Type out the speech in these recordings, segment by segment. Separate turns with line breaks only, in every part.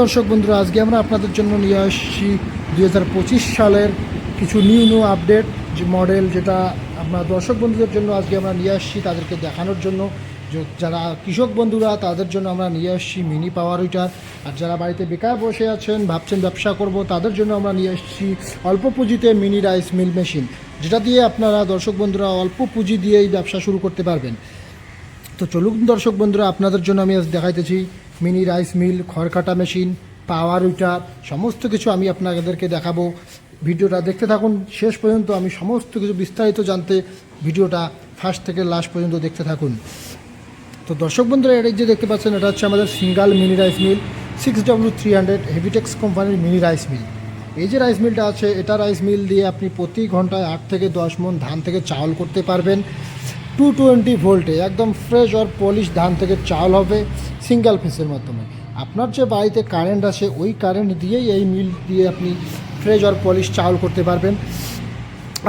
দর্শক বন্ধুরা, আজকে আমরা আপনাদের জন্য নিয়ে আসছি 2025 সালের কিছু নিউ আপডেট যে মডেল, যেটা আপনার দর্শক বন্ধুদের জন্য আজকে আমরা নিয়ে আসছি তাদেরকে দেখানোর জন্য। যারা কৃষক বন্ধুরা তাদের জন্য আমরা নিয়ে আসছি মিনি পাওয়ার উইটার। আর যারা বাড়িতে বেকার বসে আছেন, ভাবছেন ব্যবসা করব, তাদের জন্য আমরা নিয়ে আসছি অল্প পুঁজিতে মিনি রাইস মিল মেশিন, যেটা দিয়ে আপনারা দর্শক বন্ধুরা অল্প পুঁজি দিয়েই ব্যবসা শুরু করতে পারবেন। তো চলুন দর্শক বন্ধুরা, আপনাদের জন্য আমি আজ দেখাইতেছি মিনি রাইস মিল, খড় কাটা মেশিন, পাওয়ার উইটার, সমস্ত কিছু আমি আপনাদেরকে দেখাবো। ভিডিওটা দেখতে থাকুন শেষ পর্যন্ত। আমি সমস্ত কিছু বিস্তারিত জানতে ভিডিওটা ফার্স্ট থেকে লাস্ট পর্যন্ত দেখতে থাকুন। তো দর্শক বন্ধুরা, এটা যে দেখতে পাচ্ছেন, এটা হচ্ছে আমাদের single mini rice mill 6W300 হেভিটেক্স কোম্পানির মিনি রাইস মিল। এই যে রাইস মিলটা আছে, এটা রাইস মিল দিয়ে আপনি প্রতি ঘন্টায় 8 থেকে 10 মণ ধান থেকে চাউল করতে পারবেন। 220 ভোল্টে একদম ফ্রেশ আর পলিশ ধান থেকে চাউল হবে সিঙ্গেল ফেসের মাধ্যমে। আপনার যে বাড়িতে কারেন্ট আছে, ওই কারেন্ট দিয়েই এই মিল দিয়ে আপনি ফ্রেশ আর পলিশ চাউল করতে পারবেন।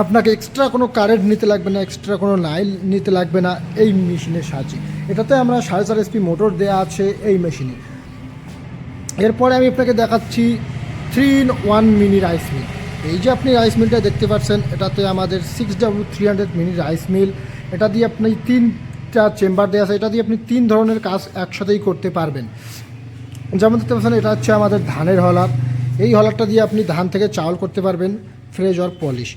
আপনাকে এক্সট্রা কোনো কারেন্ট নিতে লাগবে না, এক্সট্রা কোনো লাইন নিতে লাগবে না এই মেশিনের সাহায্যে। এটাতে আমরা 4.5 HP মোটর দেওয়া আছে এই মেশিনে। এরপরে আমি আপনাকে দেখাচ্ছি 3-in-1 মিনি রাইস মিল। এই যে আপনি রাইস মিলটা দেখতে পাচ্ছেন, এটাতে আমাদের 6W300 মিনি রাইস মিল। এটা দিয়ে আপনি 3টা চেম্বার দেওয়া আছে। এটা দিয়ে আপনি 3 ধরনের কাজ একসাথেই করতে পারবেন। যেমন দেখতে পাচ্ছেন, এটা হচ্ছে আমাদের ধানের হলার। এই হলারটা দিয়ে আপনি ধান থেকে চাউল করতে পারবেন ফ্রেশ আর পলিশ।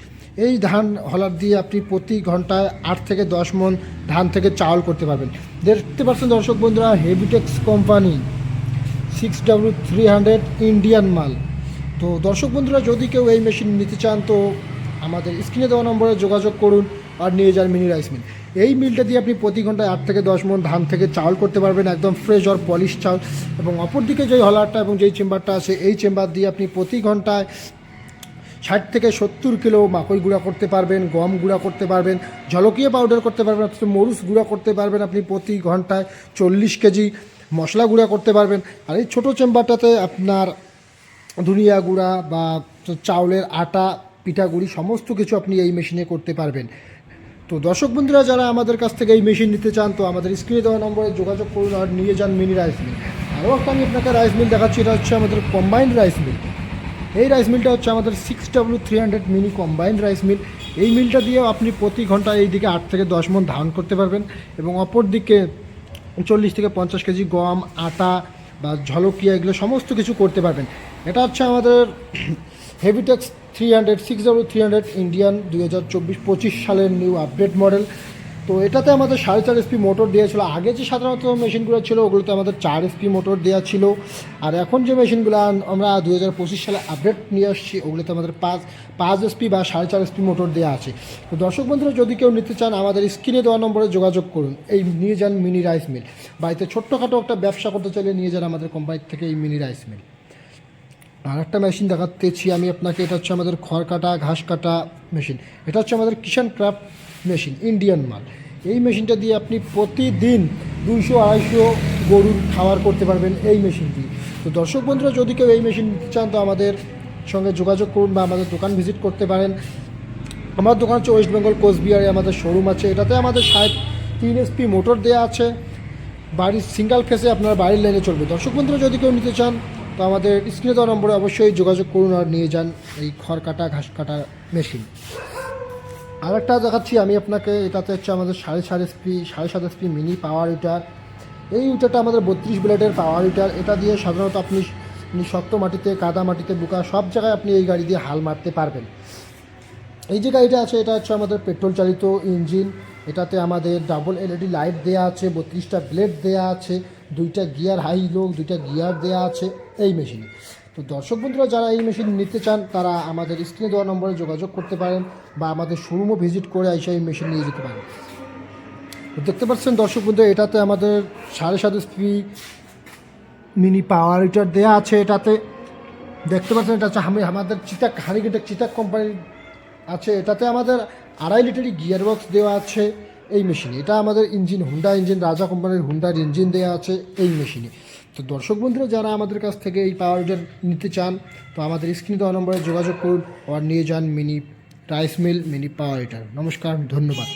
এই ধান হলার দিয়ে আপনি প্রতি ঘন্টায় 8 থেকে 10 মণ ধান থেকে চাউল করতে পারবেন। দেখতে পাচ্ছেন দর্শক বন্ধুরা, হেভিটেক্স কোম্পানি 6W300 ইন্ডিয়ান মাল। তো দর্শক বন্ধুরা, যদি কেউ এই মেশিন নিতে চান তো আমাদের স্ক্রিনে দেওয়া নম্বরে যোগাযোগ করুন আর নিয়ে যান মিনি রাইস মিল। এই মিলটা দিয়ে আপনি প্রতি ঘন্টায় 8 থেকে 10 মণ ধান থেকে চাউল করতে পারবেন, একদম ফ্রেশ আর পলিশ চাউল। এবং অপরদিকে যেই হলারটা এবং যেই চেম্বারটা আছে, এই চেম্বার দিয়ে আপনি প্রতি ঘন্টায় 60 থেকে 70 কিলো মাকৈ গুঁড়া করতে পারবেন, গম গুঁড়া করতে পারবেন, জলকীয় পাউডার করতে পারবেন, অর্থাৎ মরুচ গুঁড়া করতে পারবেন। আপনি প্রতি ঘন্টায় 40 কেজি মশলা গুঁড়া করতে পারবেন। আর এই ছোটো চেম্বারটাতে আপনার ধনিয়া গুঁড়া বা চাউলের আটা, পিঠাগুড়ি সমস্ত কিছু আপনি এই মেশিনে করতে পারবেন। তো দর্শক বন্ধুরা, যারা আমাদের কাছ থেকে এই মেশিন নিতে চান তো আমাদের স্ক্রিনে দেওয়া নম্বরে যোগাযোগ করুন আর নিয়ে যান মিনি রাইস মিল। আরও একটা আমি আপনাকে রাইস মিল দেখাচ্ছি। এটা হচ্ছে আমাদের কম্বাইন্ড রাইস মিল। এই রাইস মিলটা হচ্ছে আমাদের 6W300 mini combined rice mill. এই মিলটা দিয়েও আপনি প্রতি ঘন্টায় এই দিকে 8 থেকে 10 মণ ধান করতে পারবেন এবং অপর দিকে 40 থেকে 50 কেজি গম, আটা বা ঝলকিয়া, এগুলো সমস্ত কিছু করতে পারবেন। এটা হচ্ছে আমাদের হেভিটেক্স 6W300 ইন্ডিয়ান 2024-25 সালের নিউ আপডেট মডেল। তো এটাতে আমাদের 4.5 HP মোটর দেওয়া ছিল। আগে যে সাধারণত মেশিনগুলো ছিল, ওগুলোতে আমাদের 4 HP মোটর দেওয়া ছিল। আর এখন যে মেশিনগুলো আমরা 2025 সালে আপডেট নিয়ে আসছি, ওগুলোতে আমাদের 5 HP বা 4.5 HP মোটর দেওয়া আছে। তো দর্শক বন্ধুরা, যদি কেউ নিতে চান আমাদের স্ক্রিনে দেওয়া নম্বরে যোগাযোগ করুন। এই নিয়ে যান মিনি রাইস মিল। বাড়িতে ছোট্টখাটো একটা ব্যবসা করতে চাইলে নিয়ে যান আমাদের কোম্পানি থেকে এই মিনি রাইস মিল। আর একটা মেশিন দেখাতেছি আমি আপনাকে। এটা হচ্ছে আমাদের খড় কাটা, ঘাস কাটা মেশিন। এটা হচ্ছে আমাদের কিষান ক্রাফট মেশিন, ইন্ডিয়ান মাল। এই মেশিনটা দিয়ে আপনি প্রতিদিন 200-250 গরুর খাবার করতে পারবেন এই মেশিন দিয়ে। তো দর্শক বন্ধুরা, যদি কেউ এই মেশিন নিতে চান তো আমাদের সঙ্গে যোগাযোগ করুন বা আমাদের দোকান ভিজিট করতে পারেন। আমার দোকান হচ্ছে ওয়েস্ট বেঙ্গল কোচবিহারে আমাদের শোরুম আছে। এটাতে আমাদের 3 HP মোটর দেওয়া আছে। বাড়ির সিঙ্গেল ফেসে আপনার বাড়ির লাইনে চলবে। দর্শক বন্ধুরা, যদি কেউ নিতে চান তো আমাদের স্ক্রিনে দেওয়া নম্বরে অবশ্যই যোগাযোগ করুন আর নিয়ে যান এই খড় কাটা, ঘাস কাটা মেশিন। আরেকটা দেখাচ্ছি আমি আপনাকে। এটাতে হচ্ছে আমাদের 7.5 HP মিনি পাওয়ার উইটার। এই উইটারটা আমাদের 32 ব্লেডের পাওয়ার উইটার। এটা দিয়ে সাধারণত আপনি শক্ত মাটিতে, কাদা মাটিতে, বুকা সব জায়গায় আপনি এই গাড়ি দিয়ে হাল মারতে পারবেন। এই যে গাড়িটা আছে, এটা হচ্ছে আমাদের পেট্রোল চালিত ইঞ্জিন। এটাতে আমাদের ডাবল LED লাইট দেওয়া আছে, 32টা ব্লেড দেওয়া আছে, 2টা গিয়ার হাই লো, 2টা গিয়ার দেওয়া আছে এই মেশিনে। তো দর্শক বন্ধুরা, যারা এই মেশিন নিতে চান তারা আমাদের স্ক্রিনে দেওয়া নম্বরে যোগাযোগ করতে পারেন বা আমাদের শোরুমও ভিজিট করে এসে এই মেশিন নিয়ে যেতে পারেন। তো দেখতে পাচ্ছেন দর্শক বন্ধুরা, এটাতে আমাদের 7.5 HP মিনি পাওয়ার হিটার দেওয়া আছে। এটাতে দেখতে পাচ্ছেন, এটা হচ্ছে আমাদের চিতাক কোম্পানির আছে। এটাতে আমাদের 2.5 লিটারই গিয়ার বক্স দেওয়া আছে এই মেশিনে। এটা আমাদের ইঞ্জিন হুন্ডা ইঞ্জিন, রাজা কোম্পানির হুন্ডার ইঞ্জিন দেওয়া আছে এই মেশিনে। তো দর্শক বন্ধুরা, যারা আমাদের কাছ থেকে এই পাওয়ার হিটার নিতে চান তো আমাদের স্ক্রিনে দেওয়া নম্বরে যোগাযোগ করুন আর নিয়ে যান mini rice mill, mini power heater. নমস্কার, ধন্যবাদ।